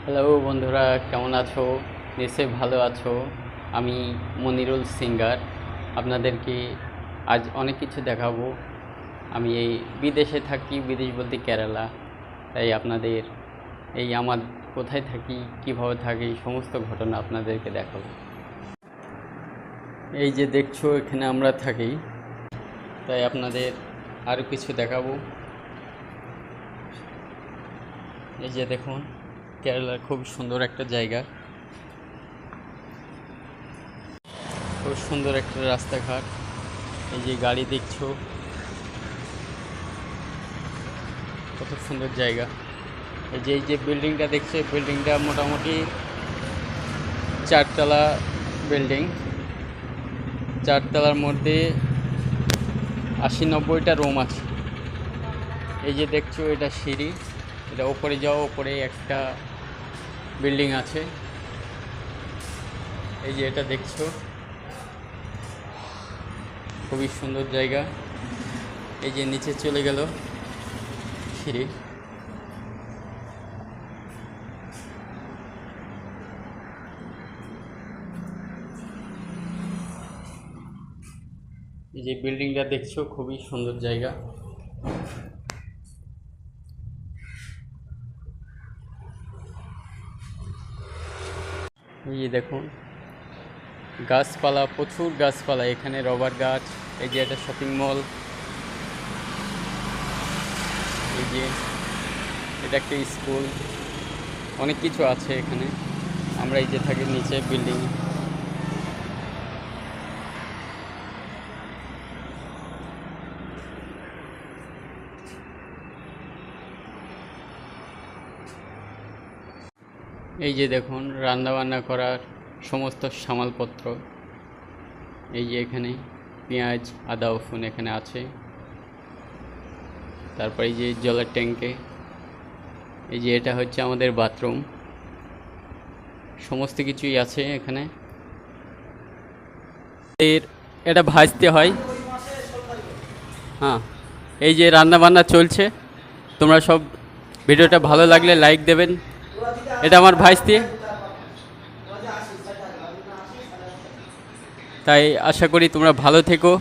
Hello বন্ধুরা, কেমন আছো? নিশ্চয়ই ভালো আছো। আমি মনিরুল সিঙ্গার আপনাদেরকে আজ অনেক কিছু দেখাবো। আমি এই বিদেশে থাকি, বিদেশ বলতে কেরালা। তাই আপনাদের এই আমার কোথায় থাকি, কিভাবে থাকি, সমস্ত ঘটনা আপনাদেরকে দেখাবো। এই যে দেখছো, এখানে আমরা থাকি। তাই আপনাদের আরও কিছু দেখাবো। এই যে দেখুন, কেরালার খুব সুন্দর একটা জায়গা, খুব সুন্দর একটা রাস্তাঘাট। এই যে গাড়ি দেখছো, কত সুন্দর জায়গা। এই যে বিল্ডিংটা দেখছো, এই বিল্ডিংটা মোটামুটি 4 তলা বিল্ডিং। 4 তলার মধ্যে 80-90টা রুম আছে। এই যে দেখছো, এটা সিঁড়ি, এটা ওপরে যাও, ওপরে একটা বিল্ডিং আছে। এই যে এটা দেখছো, খুবই সুন্দর জায়গা। এই যে নিচে চলে গেল সিঁড়ি। এই যে বিল্ডিংটা দেখছো, খুবই সুন্দর জায়গা। এই যে দেখুন, গাছপালা, প্রচুর গাছপালা এখানে, রবার গাছ। এই যে একটা শপিং মল। এই যে এটা একটা স্কুল, অনেক কিছু আছে এখানে। আমরা এই যে থাকি নিচে বিল্ডিং। এই যে দেখুন, রান্না বান্না করার সমস্ত সামালপত্র। এই যে এখানে পেঁয়াজ, আদা, রসুন এখানে আছে। তারপর এই যে জলের ট্যাঙ্কে। এই যে এটা হচ্ছে আমাদের বাথরুম। সমস্ত কিছুই আছে এখানে। এটা ভাজতে হয়। হ্যাঁ, এই যে রান্না বান্না চলছে। তোমরা সব ভিডিওটা ভালো লাগলে লাইক দেবেন। এটা আমার ভাইস্তি, তাই আশা করি তোমরা ভালো থেকো।